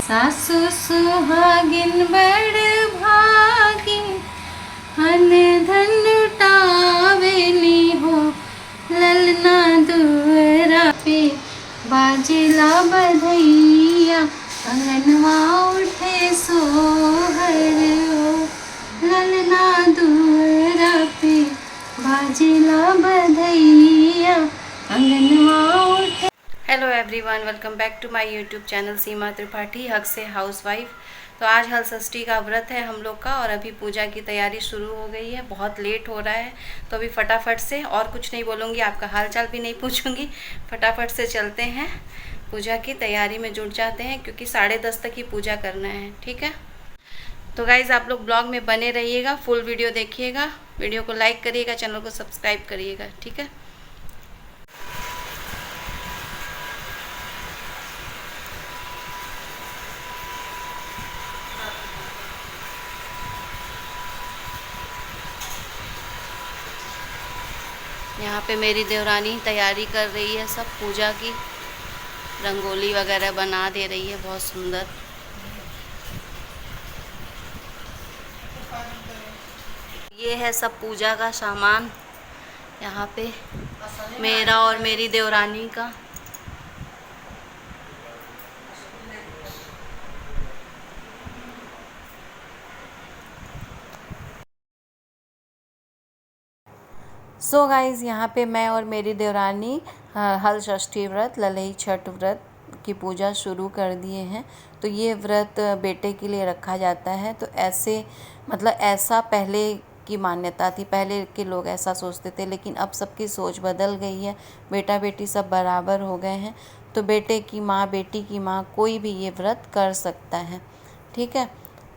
सासु सुहागिन बड़ भागिन अन धन लुटावेली हो। ललना दुअरा पे बाजेला बधैया अंगनवा उठे सोहर हो। ललना दुअरा पे बाजेला बधैया अंगनवा उठे। Hello everyone, welcome back to my YouTube channel Seema Tripathi हक से हाउसवाइफ। तो आज हल षष्ठी का व्रत है हम लोग का और अभी पूजा की तैयारी शुरू हो गई है। बहुत लेट हो रहा है तो अभी फटाफट से, और कुछ नहीं बोलूँगी, आपका हाल चाल भी नहीं पूछूंगी, फटाफट से चलते हैं पूजा की तैयारी में जुट जाते हैं क्योंकि 10:30 तक ही पूजा करना है। ठीक है, तो गाइज़ आप लोग ब्लॉग में बने रहिएगा, फुल वीडियो देखिएगा, वीडियो को लाइक करिएगा, चैनल को सब्सक्राइब करिएगा। ठीक है, यहाँ पे मेरी देवरानी तैयारी कर रही है सब पूजा की, रंगोली वगैरह बना दे रही है बहुत सुंदर। ये है सब पूजा का सामान यहाँ पे मेरा और मेरी देवरानी का। सो गाइज़ यहाँ पे मैं और मेरी देवरानी हल षष्ठी व्रत ललई छठ व्रत की पूजा शुरू कर दिए हैं। तो ये व्रत बेटे के लिए रखा जाता है। तो ऐसे मतलब ऐसा पहले की मान्यता थी, पहले के लोग ऐसा सोचते थे, लेकिन अब सबकी सोच बदल गई है। बेटा बेटी सब बराबर हो गए हैं। तो बेटे की माँ, बेटी की माँ, कोई भी ये व्रत कर सकता है। ठीक है,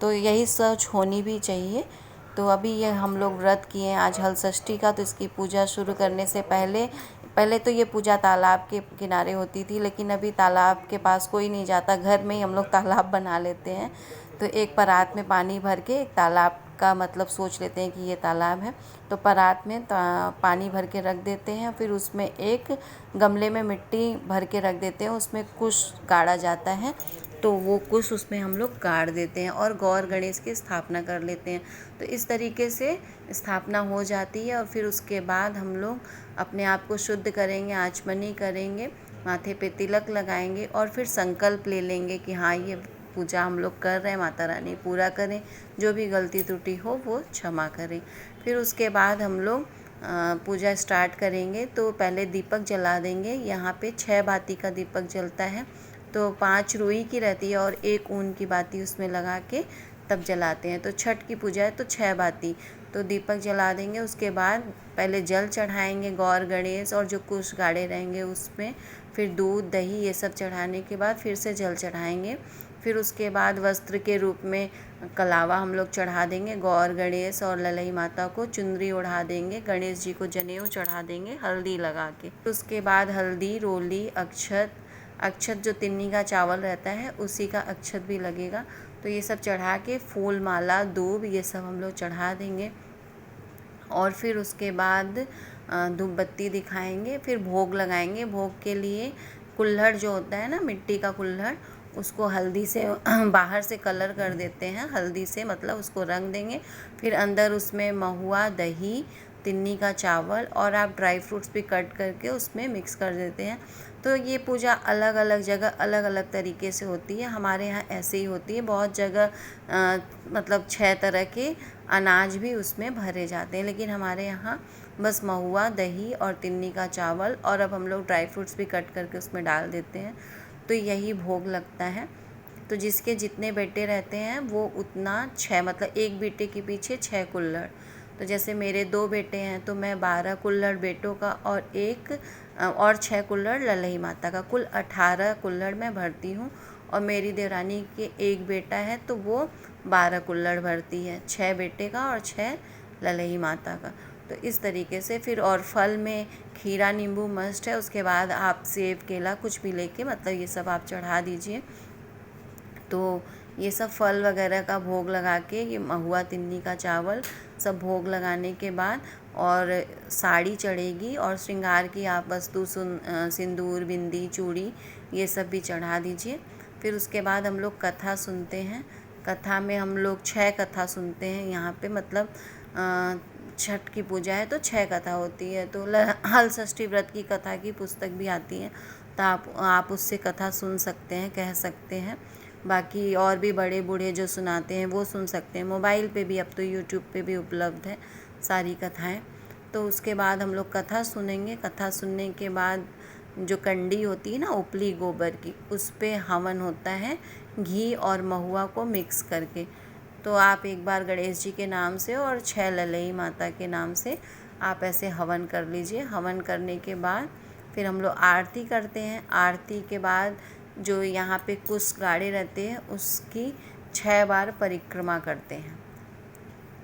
तो यही सोच होनी भी चाहिए। तो अभी ये हम लोग व्रत किए हैं आज हल षष्ठी का। तो इसकी पूजा शुरू करने से पहले तो ये पूजा तालाब के किनारे होती थी, लेकिन अभी तालाब के पास कोई नहीं जाता, घर में ही हम लोग तालाब बना लेते हैं। तो एक परात में पानी भर के, एक तालाब का मतलब सोच लेते हैं कि ये तालाब है, तो परात में पानी भर के रख देते हैं। फिर उसमें एक गमले में मिट्टी भर के रख देते हैं, उसमें कुश गाड़ा जाता है। तो वो कुश उसमें हम लोग गाड़ देते हैं और गौर गणेश की स्थापना कर लेते हैं। तो इस तरीके से स्थापना हो जाती है और फिर उसके बाद हम लोग अपने आप को शुद्ध करेंगे, आचमनी करेंगे, माथे पे तिलक लगाएंगे और फिर संकल्प ले लेंगे कि हाँ, ये पूजा हम लोग कर रहे हैं, माता रानी पूरा करें, जो भी गलती त्रुटि हो वो क्षमा करें। फिर उसके बाद हम लोग पूजा स्टार्ट करेंगे। तो पहले दीपक जला देंगे। यहाँ पे 6 बाती का दीपक जलता है। तो 5 रुई की रहती है और 1 ऊन की बाती उसमें लगा के तब जलाते हैं। तो छठ की पूजा है तो 6 बाती तो दीपक जला देंगे। उसके बाद पहले जल चढ़ाएंगे गौर गणेश और जो कुश गाड़े रहेंगे उसमें, फिर दूध दही ये सब चढ़ाने के बाद फिर से जल चढ़ाएंगे। फिर उसके बाद वस्त्र के रूप में कलावा हम लोग चढ़ा देंगे गौर गणेश और ललई माता को, चुनरी ओढ़ा देंगे, गणेश जी को जनेऊ चढ़ा देंगे हल्दी लगा के। उसके बाद हल्दी, रोली, अक्षत जो तिन्नी का चावल रहता है उसी का अक्षत भी लगेगा। तो ये सब चढ़ा के फूल माला दूब ये सब हम लोग चढ़ा देंगे और फिर उसके बाद धूप बत्ती दिखाएंगे, फिर भोग लगाएंगे। भोग के लिए कुल्हड़ जो होता है ना, मिट्टी का कुल्हड़, उसको हल्दी से बाहर से कलर कर देते हैं, हल्दी से मतलब उसको रंग देंगे। फिर अंदर उसमें महुआ, दही, तिन्नी का चावल और आप ड्राई फ्रूट्स भी कट करके उसमें मिक्स कर देते हैं। तो ये पूजा अलग अलग जगह अलग अलग तरीके से होती है। हमारे यहाँ ऐसे ही होती है। बहुत जगह मतलब 6 तरह के अनाज भी उसमें भरे जाते हैं, लेकिन हमारे यहाँ बस महुआ, दही और तिन्नी का चावल, और अब हम लोग ड्राई फ्रूट्स भी कट करके उसमें डाल देते हैं। तो यही भोग लगता है। तो जिसके जितने बेटे रहते हैं वो उतना 6, मतलब एक बेटे के पीछे 6 कुल्हड़। तो जैसे मेरे 2 बेटे हैं तो मैं 12 कुल्हड़ बेटों का और 6 कुल्हड़ ललई माता का, कुल 18 कुल्हड़ मैं भरती हूँ। और मेरी देवरानी के एक बेटा है तो वो 12 कुल्हड़ भरती है, 6 बेटे का और 6 ललई माता का। तो इस तरीके से फिर, और फल में खीरा नींबू मस्ट है। उसके बाद आप सेब केला कुछ भी लेके, मतलब ये सब आप चढ़ा दीजिए। तो ये सब फल वगैरह का भोग लगा के, ये महुआ, तिन्नी का चावल सब भोग लगाने के बाद और साड़ी चढ़ेगी और श्रृंगार की आप वस्तु सिंदूर, बिंदी, चूड़ी ये सब भी चढ़ा दीजिए। फिर उसके बाद हम लोग कथा सुनते हैं। कथा में हम लोग 6 कथा सुनते हैं यहाँ पे, मतलब छठ की पूजा है तो 6 कथा होती है। तो हल षष्ठी व्रत की कथा की पुस्तक भी आती है, तो आप उससे कथा सुन सकते हैं, कह सकते हैं। बाकी और भी बड़े बूढ़े जो सुनाते हैं वो सुन सकते हैं। मोबाइल पे भी, अब तो यूट्यूब पे भी उपलब्ध है सारी कथाएं। तो उसके बाद हम लोग कथा सुनेंगे। कथा सुनने के बाद जो कंडी होती है ना उपली गोबर की, उस पे हवन होता है घी और महुआ को मिक्स करके। तो आप एक बार गणेश जी के नाम से और 6 ललई माता के नाम से आप ऐसे हवन कर लीजिए। हवन करने के बाद फिर हम लोग आरती करते हैं। आरती के बाद जो यहाँ पे कुश गाड़े रहते हैं उसकी 6 बार परिक्रमा करते हैं।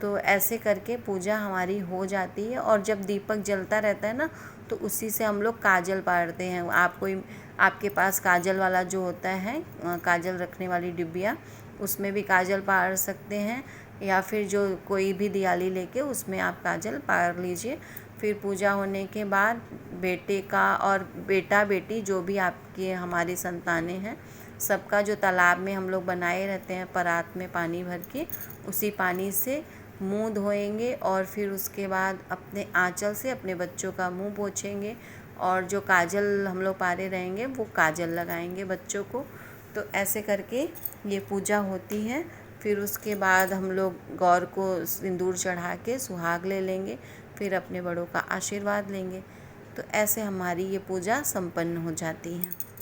तो ऐसे करके पूजा हमारी हो जाती है। और जब दीपक जलता रहता है ना, तो उसी से हम लोग काजल पारते हैं। आपके पास काजल वाला जो होता है, काजल रखने वाली डिब्बिया, उसमें भी काजल पार सकते हैं, या फिर जो कोई भी दियाली लेके उसमें आप काजल पार लीजिए। फिर पूजा होने के बाद बेटे का और बेटा बेटी जो भी आपके हमारी संतानें हैं, सबका जो तालाब में हम लोग बनाए रहते हैं परात में पानी भर के, उसी पानी से मुंह धोएंगे। और फिर उसके बाद अपने आंचल से अपने बच्चों का मुंह पोंछेंगे, और जो काजल हम लोग पारे रहेंगे वो काजल लगाएंगे बच्चों को। तो ऐसे करके ये पूजा होती है। फिर उसके बाद हम लोग गौर को सिंदूर चढ़ा के सुहाग ले लेंगे, फिर अपने बड़ों का आशीर्वाद लेंगे। तो ऐसे हमारी ये पूजा संपन्न हो जाती है।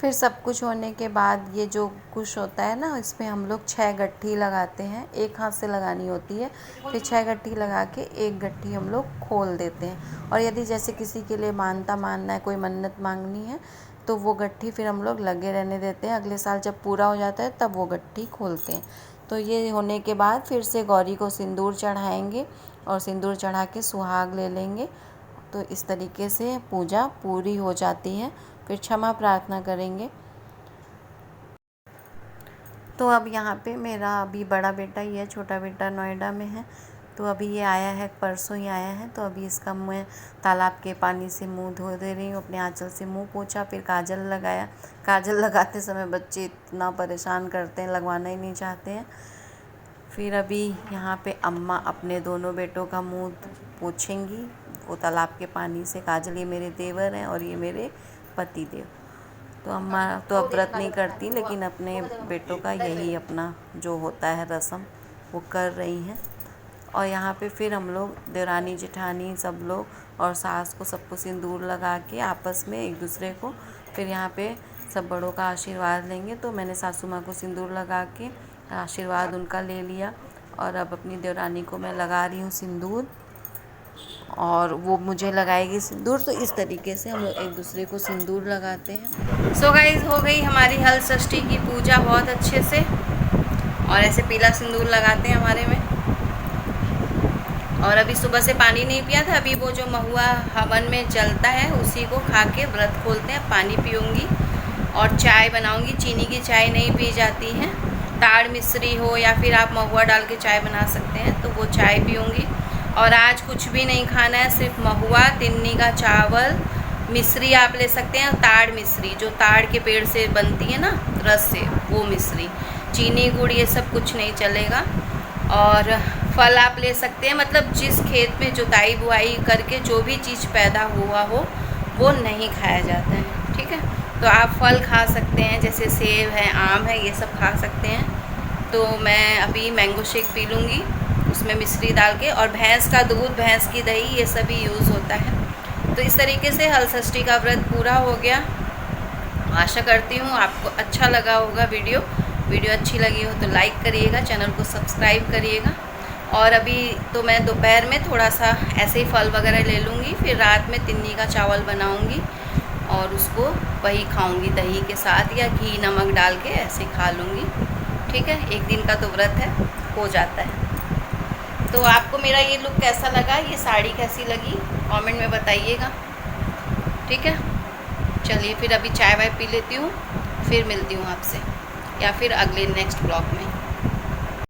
फिर सब कुछ होने के बाद ये जो कुश होता है ना, इसमें हम लोग 6 गट्ठी लगाते हैं। एक हाथ से लगानी होती है। फिर 6 गट्ठी लगा के एक गट्ठी हम लोग खोल देते हैं। और यदि जैसे किसी के लिए मानना है, कोई मन्नत मांगनी है, तो वो गट्ठी फिर हम लोग लगे रहने देते हैं। अगले साल जब पूरा हो जाता है तब वो गट्ठी खोलते हैं। तो ये होने के बाद फिर से गौरी को सिंदूर चढ़ाएंगे और सिंदूर चढ़ा के सुहाग ले लेंगे। तो इस तरीके से पूजा पूरी हो जाती है। फिर क्षमा प्रार्थना करेंगे। तो अब यहाँ पे मेरा अभी बड़ा बेटा ही है, छोटा बेटा नोएडा में है। तो अभी ये आया है, परसों ही आया है। तो अभी इसका मैं तालाब के पानी से मुंह धो दे रही हूँ, अपने आंचल से मुंह पोंछा, फिर काजल लगाया। काजल लगाते समय बच्चे इतना परेशान करते हैं, लगवाना ही नहीं चाहते हैं। फिर अभी यहाँ पे अम्मा अपने दोनों बेटों का मुंह पोंछेंगी वो तालाब के पानी से। काजल ये मेरे देवर हैं और ये मेरे पति देव। तो अम्मा तो अब व्रत नहीं करती, लेकिन अपने बेटों का यही अपना जो होता है रस्म वो कर रही हैं। और यहाँ पे फिर हम लोग देवरानी जेठानी सब लोग और सास को सबको सिंदूर लगा के आपस में एक दूसरे को, फिर यहाँ पे सब बड़ों का आशीर्वाद लेंगे। तो मैंने सासू माँ को सिंदूर लगा के आशीर्वाद उनका ले लिया, और अब अपनी देवरानी को मैं लगा रही हूँ सिंदूर। और वो मुझे लगाएगी सिंदूर। तो इस तरीके से हम लोग एक दूसरे को सिंदूर लगाते हैं। सो गाइस, हो गई हमारी हल षष्ठी की पूजा बहुत अच्छे से, और ऐसे पीला सिंदूर लगाते हैं हमारे में। और अभी सुबह से पानी नहीं पिया था, अभी वो जो महुआ हवन में जलता है उसी को खा के व्रत खोलते हैं। पानी पीऊँगी और चाय बनाऊँगी। चीनी की चाय नहीं पी जाती है, ताड़ मिश्री हो या फिर आप महुआ डाल के चाय बना सकते हैं, तो वो चाय पीऊँगी। और आज कुछ भी नहीं खाना है, सिर्फ महुआ, तिन्नी का चावल, मिश्री आप ले सकते हैं, ताड़ मिश्री जो ताड़ के पेड़ से बनती है ना रस से, वो मिश्री। चीनी गुड़ ये सब कुछ नहीं चलेगा। और फल आप ले सकते हैं, मतलब जिस खेत में जुताई बुआई करके जो भी चीज़ पैदा हुआ हो वो नहीं खाया जाता है, ठीक है। तो आप फल खा सकते हैं, जैसे सेब है, आम है, ये सब खा सकते हैं। तो मैं अभी मैंगो शेक पी लूँगी उसमें मिश्री डाल के, और भैंस का दूध, भैंस की दही, ये सभी यूज़ होता है। तो इस तरीके से हल षष्ठी का व्रत पूरा हो गया। आशा करती हूँ आपको अच्छा लगा होगा वीडियो अच्छी लगी हो तो लाइक करिएगा, चैनल को सब्सक्राइब करिएगा। और अभी तो मैं दोपहर में थोड़ा सा ऐसे ही फल वगैरह ले लूँगी, फिर रात में तिन्नी का चावल बनाऊँगी और उसको वही खाऊँगी दही के साथ, या घी नमक डाल के ऐसे खा लूँगी, ठीक है। एक दिन का तो व्रत है, हो जाता है। तो आपको मेरा ये लुक कैसा लगा, ये साड़ी कैसी लगी, कमेंट में बताइएगा, ठीक है। चलिए फिर अभी चाय वाय पी लेती हूँ, फिर मिलती हूँ आपसे, या फिर अगले नेक्स्ट ब्लॉग में।